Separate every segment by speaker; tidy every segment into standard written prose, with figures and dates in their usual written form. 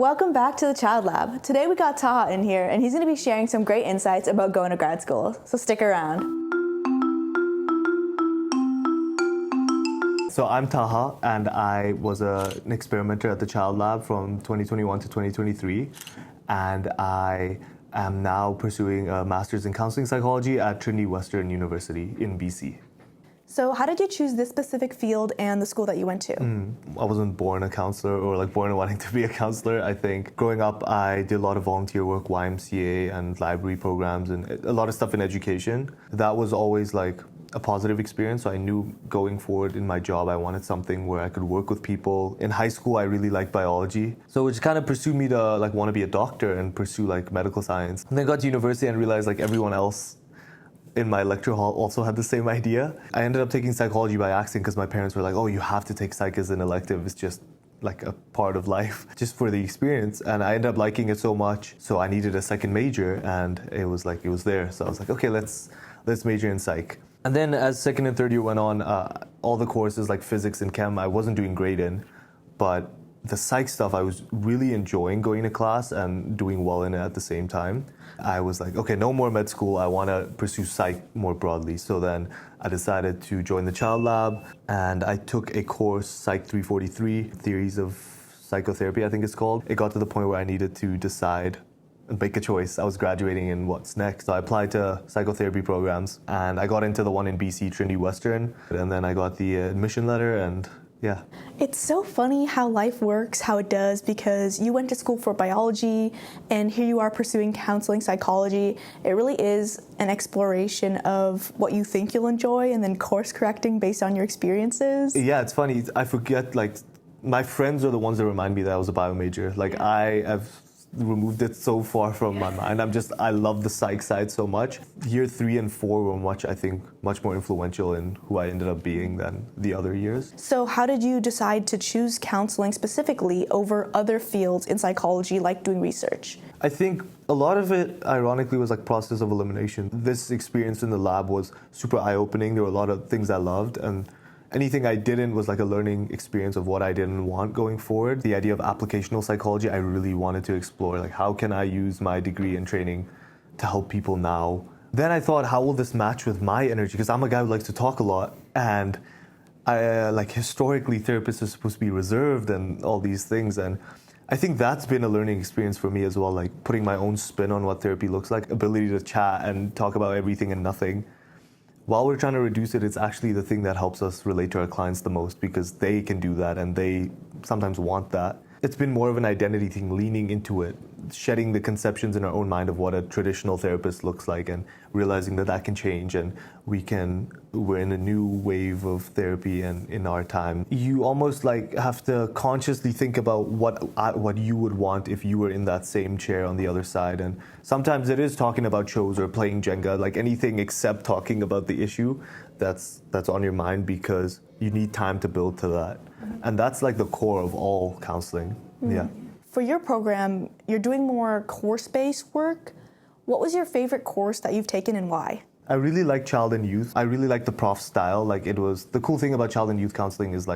Speaker 1: Welcome back to the Child Lab. Today we got Taha in here, and he's going to be sharing some great insights about going to grad school. So stick around.
Speaker 2: So I'm Taha, and I was an experimenter at the Child Lab from 2021 to 2023, and I am now pursuing a master's in counseling psychology at Trinity Western University in BC.
Speaker 1: So how did you choose this specific field and the school that you went to?
Speaker 2: I wasn't born a counselor or born wanting to be a counselor. I think growing up, I did a lot of volunteer work, YMCA and library programs and a lot of stuff in education. That was always a positive experience. So I knew going forward in my job, I wanted something where I could work with people. In high school, I really liked biology. So it just kind of pursued me to want to be a doctor and pursue medical science. And then got to university and realized everyone else in my lecture hall also had the same idea. I ended up taking psychology by accident because my parents were like, oh, you have to take psych as an elective. It's just a part of life, just for the experience. And I ended up liking it so much, so I needed a second major, and it was there. So I was like, okay, let's major in psych. And then as second and third year went on, all the courses like physics and chem, I wasn't doing great in, but the psych stuff, I was really enjoying going to class and doing well in it at the same time. I was like, okay, no more med school. I want to pursue psych more broadly. So then I decided to join the Child Lab, and I took a course, Psych 343, Theories of Psychotherapy, I think it's called. It got to the point where I needed to decide and make a choice. I was graduating in what's next. So I applied to psychotherapy programs, and I got into the one in BC, Trinity Western, and then I got the admission letter, and yeah.
Speaker 1: It's so funny how life works, how it does, because you went to school for biology and here you are pursuing counseling psychology. It really is an exploration of what you think you'll enjoy and then course correcting based on your experiences.
Speaker 2: Yeah, it's funny. I forget, my friends are the ones that remind me that I was a bio major. I have removed it so far from my mind. I love the psych side so much. Year 3 and 4 were much more influential in who I ended up being than the other years.
Speaker 1: So how did you decide to choose counseling specifically over other fields in psychology, like doing research?
Speaker 2: I think a lot of it, ironically, was process of elimination. This experience in the lab was super eye-opening. There were a lot of things I loved, and anything I didn't was a learning experience of what I didn't want going forward. The idea of applicational psychology, I really wanted to explore. How can I use my degree and training to help people now? Then I thought, how will this match with my energy? Because I'm a guy who likes to talk a lot, and historically, therapists are supposed to be reserved and all these things. And I think that's been a learning experience for me as well, putting my own spin on what therapy looks like, ability to chat and talk about everything and nothing. While we're trying to reduce it, it's actually the thing that helps us relate to our clients the most, because they can do that and they sometimes want that. It's been more of an identity thing, leaning into it, shedding the conceptions in our own mind of what a traditional therapist looks like and realizing that can change, and we're in a new wave of therapy and in our time. You almost have to consciously think about what you would want if you were in that same chair on the other side. And sometimes it is talking about shows or playing Jenga, anything except talking about the issue that's on your mind, because you need time to build to that. And that's the core of all counseling. Yeah.
Speaker 1: For your program, you're doing more course-based work. What was your favorite course that you've taken and why?
Speaker 2: I really like child and youth. I really like the prof style. The cool thing about child and youth counseling is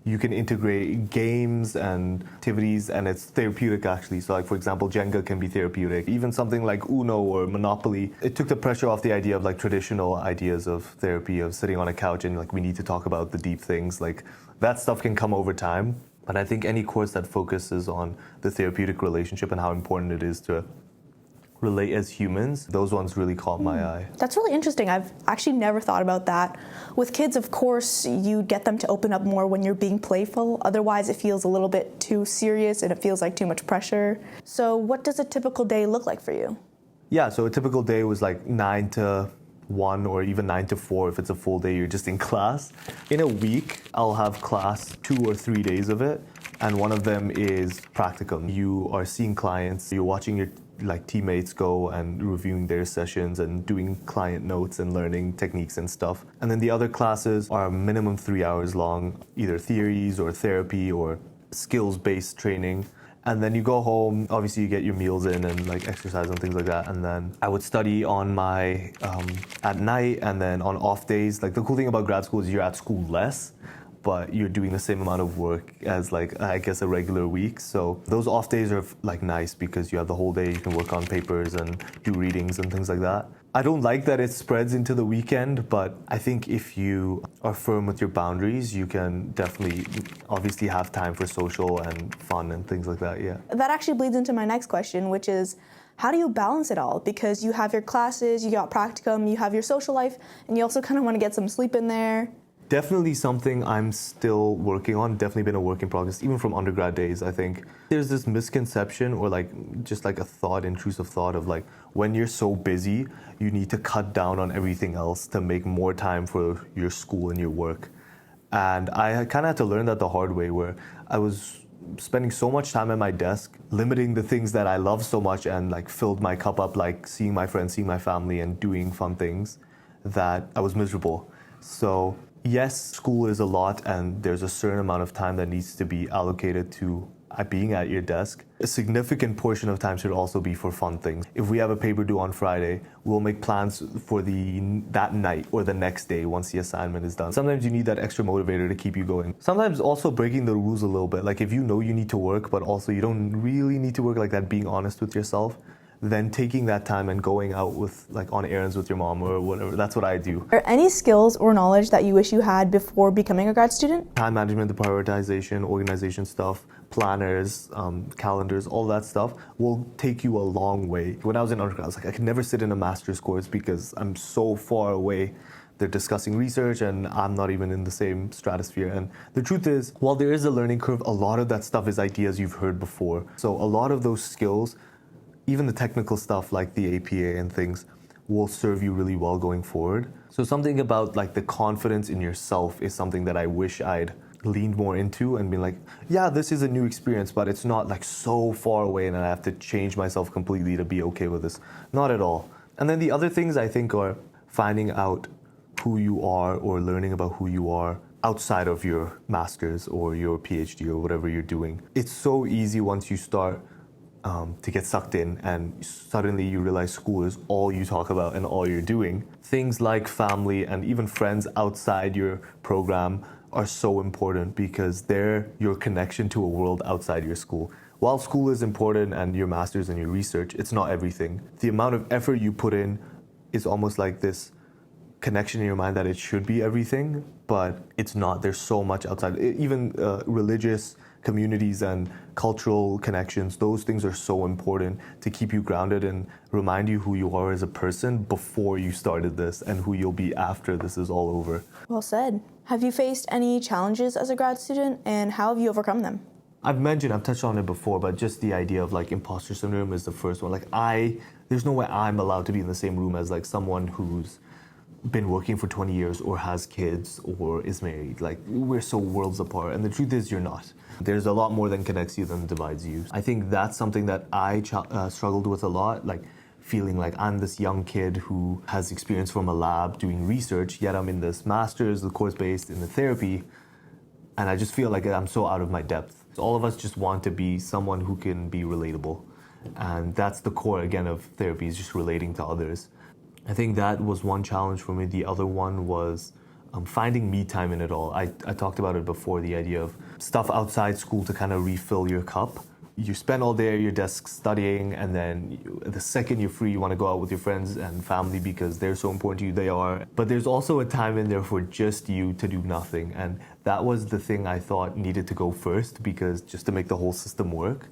Speaker 2: you can integrate games and activities, and it's therapeutic actually. So for example, Jenga can be therapeutic. Even something like Uno or Monopoly, it took the pressure off the idea of traditional ideas of therapy, of sitting on a couch and we need to talk about the deep things. That stuff can come over time. But I think any course that focuses on the therapeutic relationship and how important it is to relate as humans, those ones really caught my eye.
Speaker 1: That's really interesting. I've actually never thought about that. With kids, of course, you get them to open up more when you're being playful. Otherwise, it feels a little bit too serious and it feels like too much pressure. So what does a typical day look like for you?
Speaker 2: Yeah, so a typical day was 9 to 1 or even 9 to 4 if it's a full day, you're just in class. In a week, I'll have class 2 or 3 days of it, and one of them is practicum. You are seeing clients, you're watching your teammates go and reviewing their sessions and doing client notes and learning techniques and stuff. And then the other classes are minimum 3 hours long, either theories or therapy or skills-based training. And then you go home, obviously you get your meals in and exercise and things like that. And then I would study on at night, and then on off days. The cool thing about grad school is you're at school less, but you're doing the same amount of work as like I guess a regular week. So those off days are like nice because you have the whole day, you can work on papers and do readings and things like that. I don't like that it spreads into the weekend, but I think if you are firm with your boundaries, you can definitely obviously have time for social and fun and things like that, yeah.
Speaker 1: That actually bleeds into my next question, which is how do you balance it all? Because you have your classes, you got practicum, you have your social life, and you also kind of want to get some sleep in there.
Speaker 2: Definitely something I'm still working on, definitely been a work in progress, even from undergrad days, I think. There's this misconception or like just like a thought, intrusive thought of like when you're so busy, you need to cut down on everything else to make more time for your school and your work. And I kind of had to learn that the hard way where I was spending so much time at my desk, limiting the things that I love so much and like filled my cup up like seeing my friends, seeing my family and doing fun things that I was miserable. So yes, school is a lot and there's a certain amount of time that needs to be allocated to being at your desk. A significant portion of time should also be for fun things. If we have a paper due on Friday, we'll make plans for that night or the next day once the assignment is done. Sometimes you need that extra motivator to keep you going. Sometimes also breaking the rules a little bit. Like if you know you need to work, but also you don't really need to work, like that, being honest with yourself, then taking that time and going out with like on errands with your mom or whatever. That's what I do.
Speaker 1: Are there any skills or knowledge that you wish you had before becoming a grad student?
Speaker 2: Time management, the prioritization, organization stuff, planners, calendars, all that stuff will take you a long way. When I was in undergrad, I was like, I could never sit in a master's course because I'm so far away. They're discussing research and I'm not even in the same stratosphere. And the truth is, while there is a learning curve, a lot of that stuff is ideas you've heard before. So a lot of those skills, even the technical stuff like the APA and things, will serve you really well going forward. So something about like the confidence in yourself is something that I wish I'd leaned more into and been like, yeah, this is a new experience, but it's not like so far away and I have to change myself completely to be okay with this. Not at all. And then the other things I think are finding out who you are or learning about who you are outside of your master's or your PhD or whatever you're doing. It's so easy once you start to get sucked in and suddenly you realize school is all you talk about and all you're doing. Things like family and even friends outside your program are so important because they're your connection to a world outside your school. While school is important and your master's and your research, it's not everything. The amount of effort you put in is almost like this connection in your mind that it should be everything, but it's not. There's so much outside. Even religious communities and cultural connections, those things are so important to keep you grounded and remind you who you are as a person before you started this and who you'll be after this is all over.
Speaker 1: Well said. Have you faced any challenges as a grad student and how have you overcome them?
Speaker 2: I've touched on it before, but just the idea of like imposter syndrome is the first one. Like there's no way I'm allowed to be in the same room as like someone who's been working for 20 years or has kids or is married. Like we're so worlds apart, and the truth is you're not. There's a lot more that connects you than divides you. I think that's something that I struggled with a lot, like feeling like I'm this young kid who has experience from a lab doing research, yet I'm in this master's, the course based in the therapy, and I just feel like I'm so out of my depth. So all of us just want to be someone who can be relatable, and that's the core again of therapy, is just relating to others. I think that was one challenge for me. The other one was finding me time in it all. I talked about it before, the idea of stuff outside school to kind of refill your cup. You spend all day at your desk studying, and then the second you're free, you want to go out with your friends and family because they're so important to you, they are. But there's also a time in there for just you to do nothing. And that was the thing I thought needed to go first, because just to make the whole system work.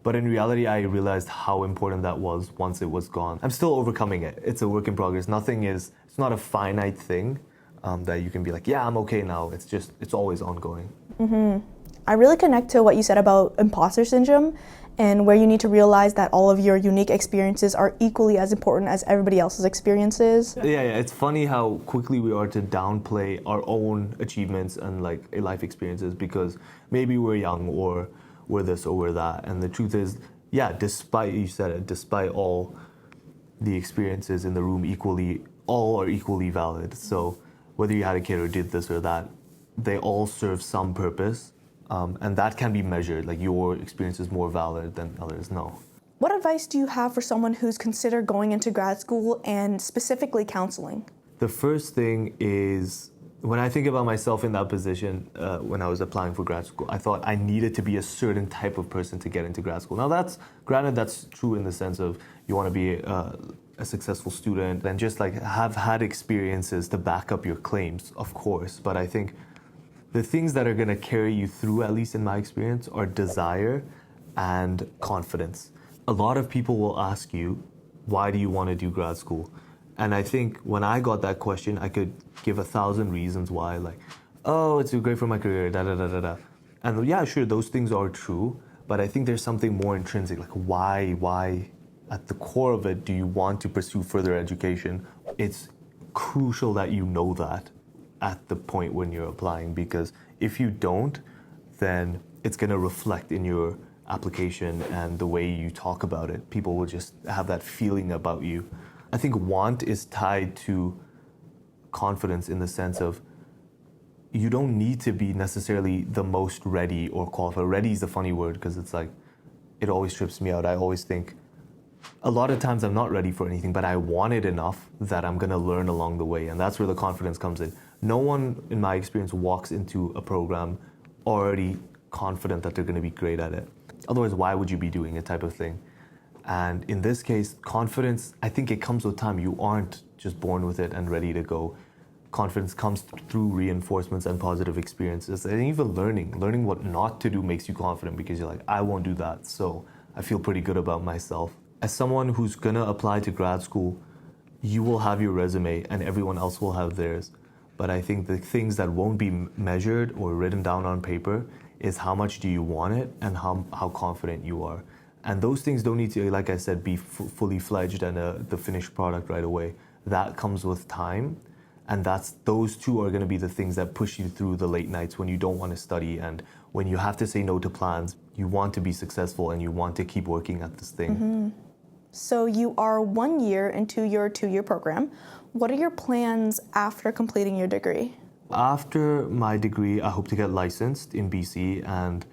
Speaker 2: But in reality, I realized how important that was once it was gone. I'm still overcoming it. It's a work in progress. It's not a finite thing that you can be like, yeah, I'm okay now. It's always ongoing.
Speaker 1: Mm-hmm. I really connect to what you said about imposter syndrome and where you need to realize that all of your unique experiences are equally as important as everybody else's experiences.
Speaker 2: Yeah, it's funny how quickly we are to downplay our own achievements and like life experiences because maybe we're young or we're this or we're that. And the truth is, yeah, despite all the experiences in the room all are equally valid. So whether you had a kid or did this or that, they all serve some purpose. And that can be measured, like your experience is more valid than others. No.
Speaker 1: What advice do you have for someone who's considered going into grad school and specifically counseling?
Speaker 2: The first thing is When I think about myself in that position, when I was applying for grad school, I thought I needed to be a certain type of person to get into grad school. Now that's true in the sense of you want to be a successful student and just like have had experiences to back up your claims, of course. But I think the things that are going to carry you through, at least in my experience, are desire and confidence. A lot of people will ask you, why do you want to do grad school? And I think when I got that question, I could give 1,000 reasons why, like, oh, it's great for my career, da da da da da. And yeah, sure, those things are true, but I think there's something more intrinsic, like why at the core of it do you want to pursue further education? It's crucial that you know that at the point when you're applying, because if you don't, then it's going to reflect in your application and the way you talk about it. People will just have that feeling about you. I think want is tied to confidence in the sense of you don't need to be necessarily the most ready or qualified. Ready is a funny word because it's like, it always trips me out. I always think a lot of times I'm not ready for anything, but I want it enough that I'm going to learn along the way. And that's where the confidence comes in. No one, in my experience, walks into a program already confident that they're going to be great at it. Otherwise, why would you be doing it, type of thing? And in this case, confidence, I think it comes with time. You aren't just born with it and ready to go. Confidence comes through reinforcements and positive experiences. And even learning what not to do makes you confident because you're like, I won't do that. So I feel pretty good about myself. As someone who's going to apply to grad school, you will have your resume and everyone else will have theirs. But I think the things that won't be measured or written down on paper is how much do you want it and how confident you are. And those things don't need to, like I said, be fully fledged and the finished product right away. That comes with time. And those two are going to be the things that push you through the late nights when you don't want to study and when you have to say no to plans. You want to be successful and you want to keep working at this thing.
Speaker 1: Mm-hmm. So you are 1 year into your 2-year program. What are your plans after completing your degree?
Speaker 2: After my degree, I hope to get licensed in BC and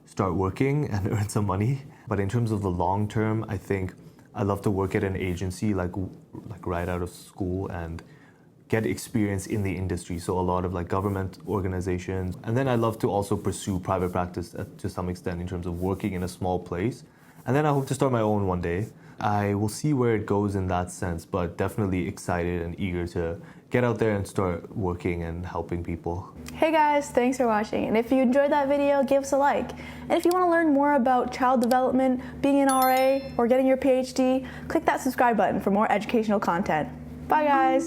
Speaker 2: start working and earn some money. But in terms of the long term, I think I'd love to work at an agency like right out of school and get experience in the industry. So a lot of like government organizations. And then I'd love to also pursue private practice to some extent in terms of working in a small place. And then I hope to start my own one day. I will see where it goes in that sense, but definitely excited and eager to get out there and start working and helping people.
Speaker 1: Hey guys, thanks for watching. And if you enjoyed that video, give us a like. And if you want to learn more about child development, being an RA, or getting your PhD, click that subscribe button for more educational content. Bye guys.